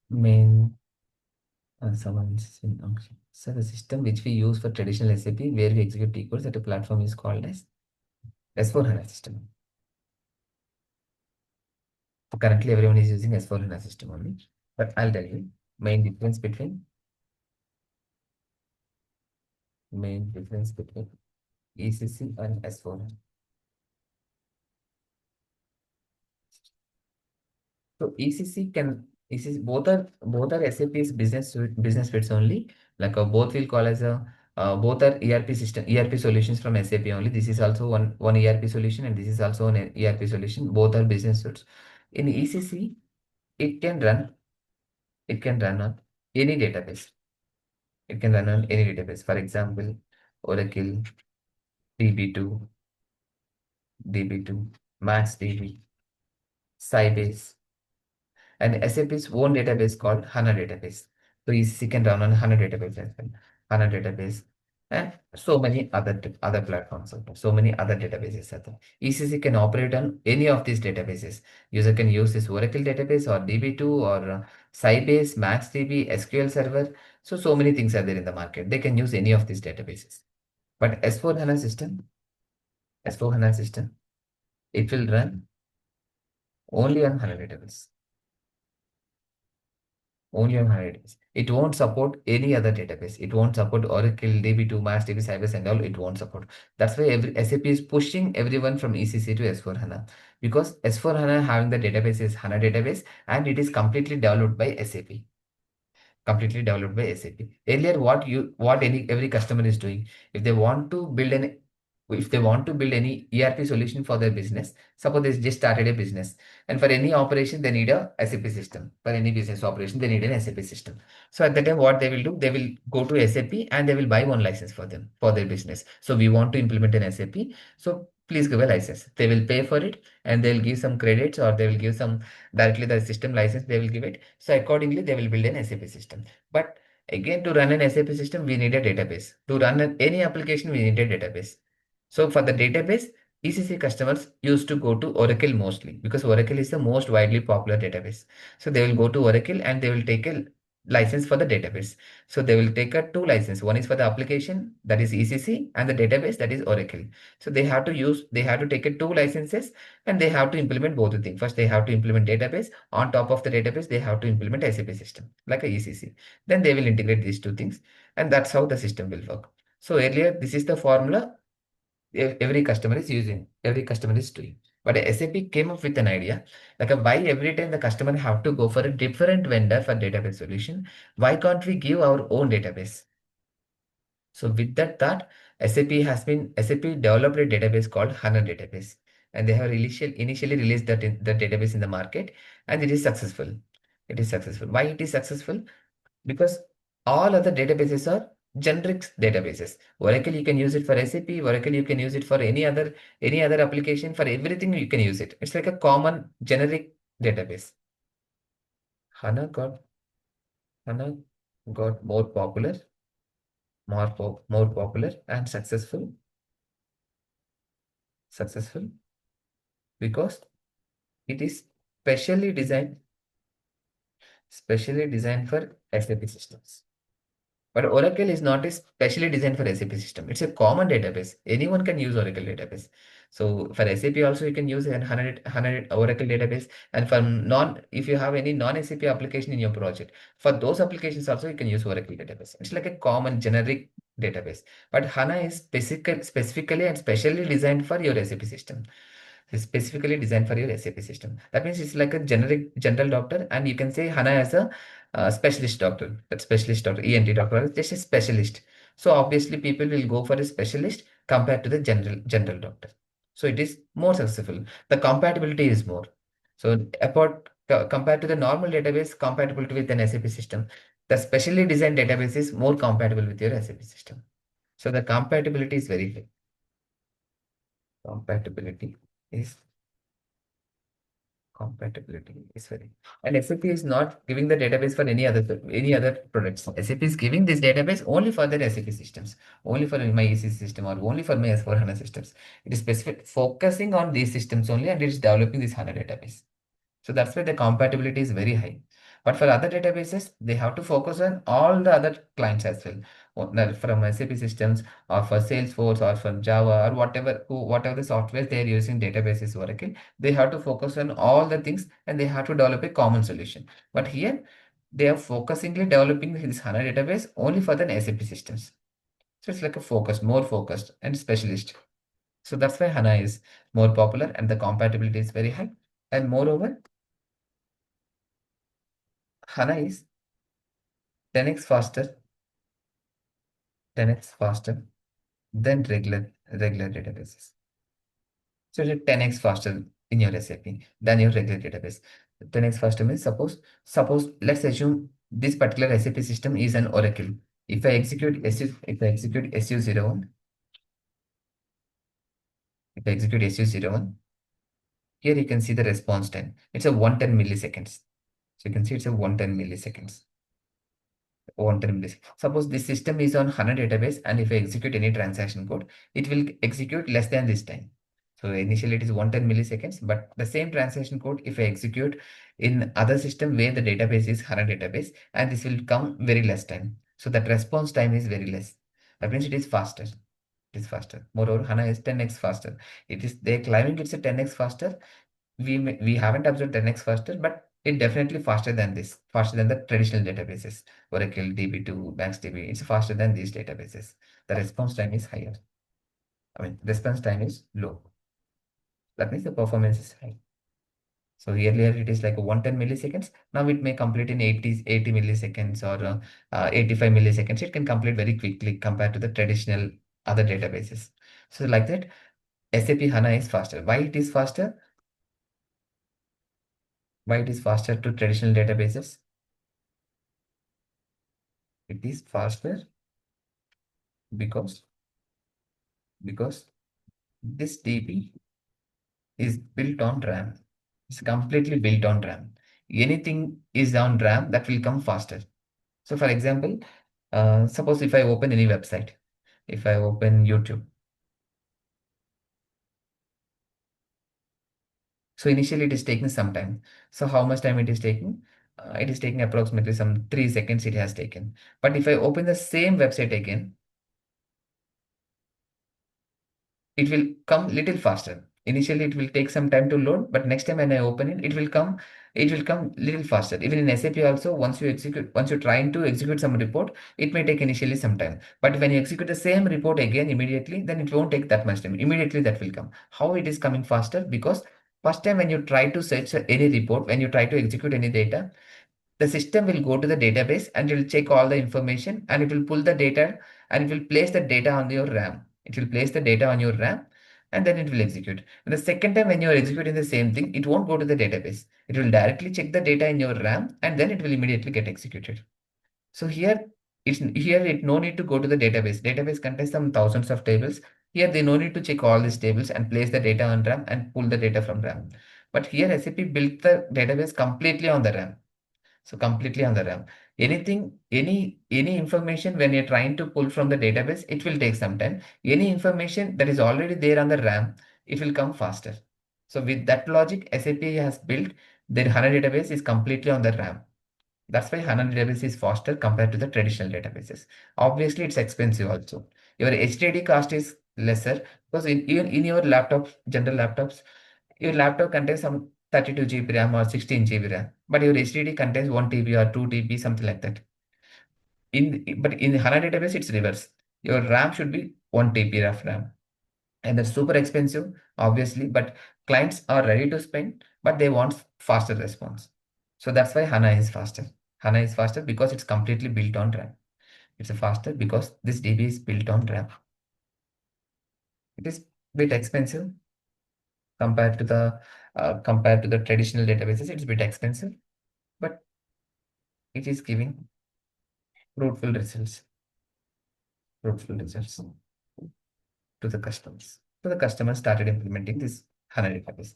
Main someone is in function. So the system which we use for traditional SAP, where we execute T codes at a platform, is called as S4HANA system. So currently, everyone is using S4HANA system only. But I'll tell you main difference between ECC and S4HANA. So ECC both are SAP's business suites only. Like both will call as a both are ERP solutions from SAP only. This is also one ERP solution, and this is also an ERP solution. Both are business suites. In ECC, it can run it can run on any database. It can run on any database. For example, Oracle, DB2, DB2, MaxDB, Sybase, and SAP's own database called HANA database. So ECC can run on HANA database as well. HANA database and so many other platforms. So many other databases. ECC can operate on any of these databases. User can use this Oracle database or DB2 or Sybase, MaxDB, SQL Server. So many things are there in the market. They can use any of these databases. But S4 HANA system, it will run only on HANA database. Only on HANA database. It won't support any other database. It won't support Oracle, DB2, MassDB, Sybase, and all. It won't support. That's why every SAP is pushing everyone from ECC to S4 HANA, because S4 HANA having the database is HANA database, and it is completely developed by SAP. Completely developed by SAP. Earlier, what any every customer is doing, if they want to build an if they want to build any ERP solution for their business, suppose they just started a business, and for any operation they need a SAP system. For any business operation, they need an SAP system. So at that time, what they will do, they will go to SAP and they will buy one license for them for their business. So we want to implement an SAP. So please give a license. They will pay for it, and they'll give some credits, or they will give some directly the system license. They will give it. So accordingly, they will build an SAP system. But again, to run an SAP system, we need a database. To run any application, we need a database. So for the database, ECC customers used to go to Oracle mostly, because Oracle is the most widely popular database. So they will go to Oracle and they will take a license for the database. So they will take a two license. One is for the application, that is ECC, and the database, that is Oracle. So they have to take a two licenses, and they have to implement both the things. First, they have to implement database. On top of the database, they have to implement SAP system like a ECC. Then they will integrate these two things, and that's how the system will work. So earlier, this is the formula every customer is using, every customer is doing. But SAP came up with an idea like why every time the customer have to go for a different vendor for database solution, why can't we give our own database? So with that thought, SAP developed a database called HANA database, and they have initially released the database in the market, and it is successful. It is successful. Why it is successful? Because all other databases are generic databases. Oracle, you can use it for SAP. Oracle, you can use it for any other application. For everything, you can use it. It's like a common generic database. HANA got HANA got more popular and successful because it is specially designed for SAP systems. But Oracle is not a specially designed for SAP system. It's a common database. Anyone can use Oracle database. So for SAP also you can use an 100 Oracle database. And for if you have any non-SAP application in your project, for those applications also you can use Oracle database. It's like a common generic database. But HANA is specifically and specially designed for your SAP system. It's specifically designed for your SAP system. That means it's like a general doctor, and you can say HANA as a specialist doctor. That specialist doctor, ENT doctor, is just a specialist. So obviously, people will go for a specialist compared to the general doctor. So it is more successful. The compatibility is more. So compared to the normal database compatibility with an SAP system, the specially designed database is more compatible with your SAP system. So the compatibility is very high. Compatibility is compatibility is very, and SAP is not giving the database for any other products. SAP is giving this database only for their SAP systems, only for my ECC system or only for my S4 HANA systems. It is specific focusing on these systems only, and it is developing this HANA database. So that's why the compatibility is very high. But for other databases, they have to focus on all the other clients as well. From SAP systems or for Salesforce or from Java or whatever the software they are using databases Oracle, they have to focus on all the things and they have to develop a common solution. But here they are focusingly developing this HANA database only for the SAP systems. So it's like a more focused and specialist. So that's why HANA is more popular and the compatibility is very high. And moreover, HANA is 10x faster, 10x faster than regular databases. So it's 10x faster in your SAP than your regular database. 10x faster means suppose let's assume this particular SAP system is an Oracle. If I execute SU01, if I execute SU01, here you can see the response time. It's a 110 milliseconds. So you can see it's a 110 milliseconds. 110 milliseconds. Suppose this system is on HANA database, and if I execute any transaction code, it will execute less than this time. So initially it is 110 milliseconds, but the same transaction code, if I execute in other system where the database is HANA database, and this will come very less time. So that response time is very less. That means it is faster. It is faster. Moreover, HANA is 10x faster. They're claiming it's a 10x faster. We haven't observed 10x faster, but it definitely faster than this, faster than the traditional databases, Oracle, DB2, MaxDB. It's faster than these databases. The response time is higher. I mean, response time is low. That means the performance is high. So earlier it is like 110 milliseconds. Now it may complete in 80 milliseconds or 85 milliseconds. It can complete very quickly compared to the traditional other databases. So like that, SAP HANA is faster. Why it is faster? Why it is faster to traditional databases? It is faster because because this DB is built on RAM. It's completely built on RAM. Anything is on RAM that will come faster. So for example, suppose if I open any website, if I open YouTube. So initially it is taking some time. So how much time it is taking? It is taking approximately some 3 seconds it has taken. But if I open the same website again, it will come little faster. Initially, it will take some time to load, but next time when I open it, it will come little faster. Even in SAP also, once you're trying to execute some report, it may take initially some time. But when you execute the same report again immediately, then it won't take that much time. Immediately that will come. How it is coming faster? Because first time when you try to search any report, when you try to execute any data, the system will go to the database and it will check all the information and it will pull the data and it will place the data on your RAM. It will place the data on your RAM and then it will execute. And the second time when you are executing the same thing, it won't go to the database. It will directly check the data in your RAM and then it will immediately get executed. So here it no need to go to the database. Database contains some thousands of tables. Here they no need to check all these tables and place the data on RAM and pull the data from RAM. But here SAP built the database completely on the RAM. So completely on the RAM. Any information when you're trying to pull from the database, it will take some time. Any information that is already there on the RAM, it will come faster. So with that logic, SAP has built their HANA database is completely on the RAM. That's why HANA database is faster compared to the traditional databases. Obviously, it's expensive also. Your HDD cost is lesser because in your laptop, general laptops, your laptop contains some 32 GB RAM or 16 GB RAM, but your HDD contains 1 TB or 2 TB, something like that. But in HANA database, it's reverse. Your RAM should be 1 TB of RAM. And that's super expensive, obviously, but clients are ready to spend, but they want faster response. So that's why HANA is faster. HANA is faster because it's completely built on RAM. It's faster because this DB is built on RAM. It is bit expensive compared to the traditional databases. It's a bit expensive, but it is giving fruitful results. Fruitful results to the customers. So the customers started implementing this HANA database.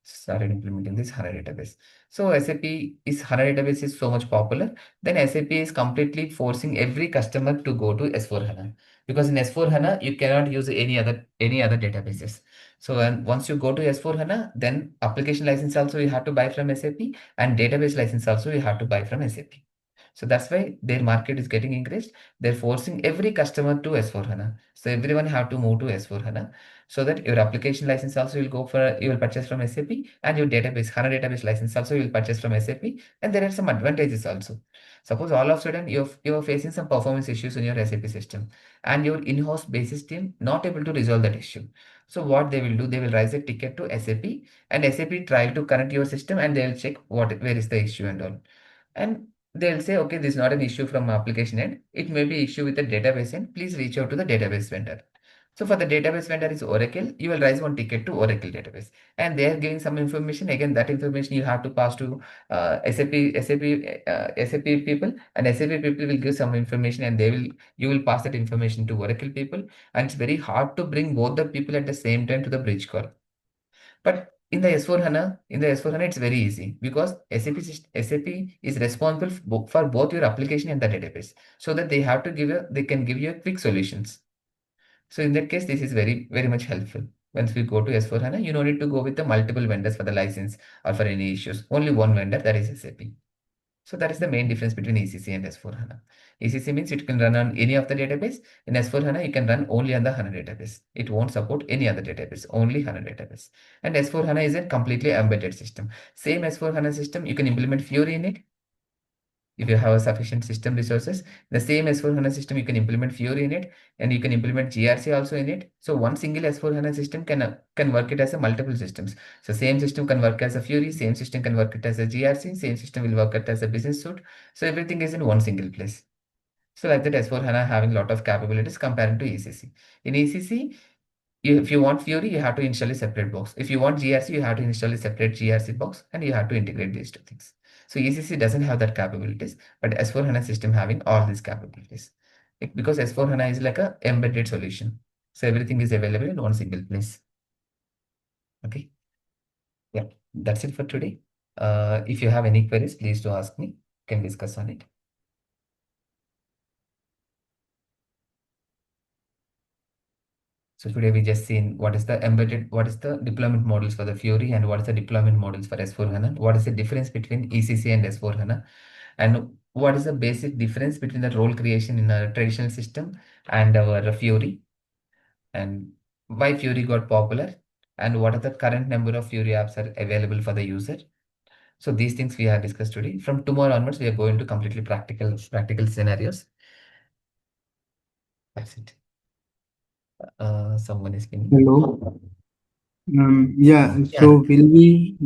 Started implementing this HANA database. So HANA database is so much popular. Then SAP is completely forcing every customer to go to S4 HANA because in S4 HANA you cannot use any other databases. So once you go to S4 HANA, then application license also you have to buy from SAP and database license also you have to buy from SAP. So that's why their market is getting increased. They're forcing every customer to S4HANA. So everyone have to move to S4HANA so that your application license also you will purchase from SAP and your HANA database license also you will purchase from SAP. And there are some advantages also. Suppose all of a sudden you're facing some performance issues in your SAP system and your in-house basis team not able to resolve that issue. So what they will do, they will raise a ticket to SAP and SAP try to connect your system and they will check where is the issue and all. And they'll say, okay, this is not an issue from application end. It may be issue with the database end. Please reach out to the database vendor. So for the database vendor is Oracle, you will raise one ticket to Oracle database. And they are giving some information. Again, that information you have to pass to SAP people, and SAP people will give some information and you will pass that information to Oracle people. And it's very hard to bring both the people at the same time to the bridge call. But in the S4HANA, it's very easy because SAP is responsible for both your application and the database, so that they can give you quick solutions. So in that case, this is very, very much helpful. Once we go to S4HANA, you don't need to go with the multiple vendors for the license or for any issues. Only one vendor, that is SAP. So that is the main difference between ECC and S4HANA. ECC means it can run on any of the database. In S4HANA, you can run only on the HANA database. It won't support any other database, only HANA database. And S4HANA is a completely embedded system. Same S4HANA system, you can implement Fiori in it. If you have a sufficient system resources, the same S4HANA system, you can implement Fiori in it and you can implement GRC also in it. So one single S4HANA system can work it as a multiple systems. So same system can work as a Fiori, same system can work it as a GRC, same system will work it as a business suite. So everything is in one single place. So like that S4HANA having a lot of capabilities compared to ECC. In ECC, if you want Fiori, you have to install a separate box. If you want GRC, you have to install a separate GRC box and you have to integrate these two things. So ECC doesn't have that capabilities, but S4HANA system having all these capabilities. Because S4HANA is like a embedded solution. So everything is available in one single place. Okay. Yeah, that's it for today. If you have any queries, please do ask me. Can discuss on it. So today we just seen what is the embedded, what is the deployment models for the Fiori and what is the deployment models for S4HANA, what is the difference between ECC and S4HANA, and what is the basic difference between the role creation in a traditional system and our Fiori, and why Fiori got popular, and what are the current number of Fiori apps are available for the user. So these things we have discussed today. From tomorrow onwards, we are going to completely practical scenarios. That's it. Someone is pinging. Hello. Yeah. So Yeah.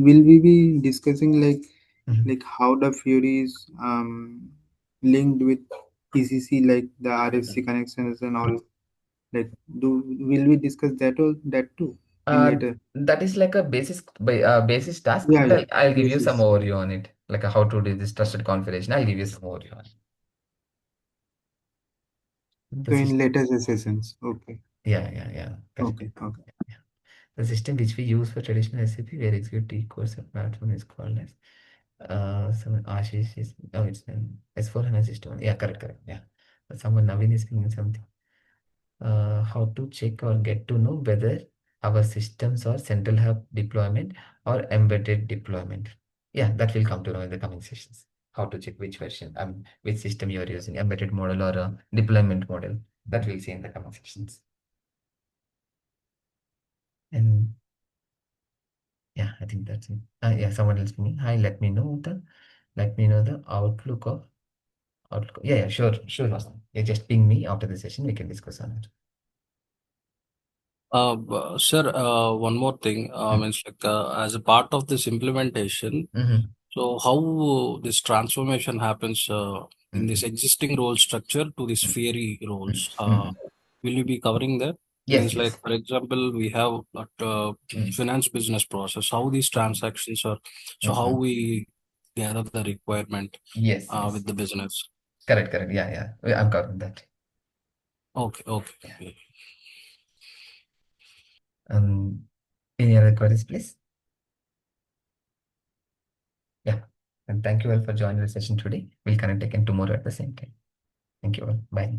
will we be discussing Mhm. how the Fury is linked with ECC, like the RFC connections and all? Like, will we discuss that too in Uh, later? that is like a basis task, Yeah, but yeah. I'll give you some Basis. overview on it, like how to do this trusted configuration. I'll give you some overview on it. The So in system, later sessions. Okay. yeah, correct. Okay. Okay. Yeah. The system which we use for traditional SAP, where execute T course of platform is called as someone Ashish is, oh, it's an S4HANA system. Yeah, correct. Yeah. Someone Navin is speaking something. How to check or get to know whether our systems are central hub deployment or embedded deployment. Yeah, that will come to know in the coming sessions. How to check which version, which system you are using, embedded model or a deployment model. That we'll see in the coming sessions. And yeah, I think that's it. Yeah, someone else me. Hi, let me know the outlook. Yeah, sure, Vasan. Yeah, just ping me after the session. We can discuss on it. Sir, one more thing, Mm. means as a part of this implementation, Mhm. so how this transformation happens in this Mhm. existing role structure to this Mhm. Fiori roles? Mhm. Will you be covering that? Yes, Means like, yes. for example, we have Mm. finance business process, how these Mhm. transactions are, so how Mhm. we gather the requirement Yes. with the business. Correct. Yeah. I'm covering that. Okay, Yeah. okay. Um, any other queries, please? Yeah. And thank you all for joining the session today. We'll connect again tomorrow at the same time. Thank you all. Bye.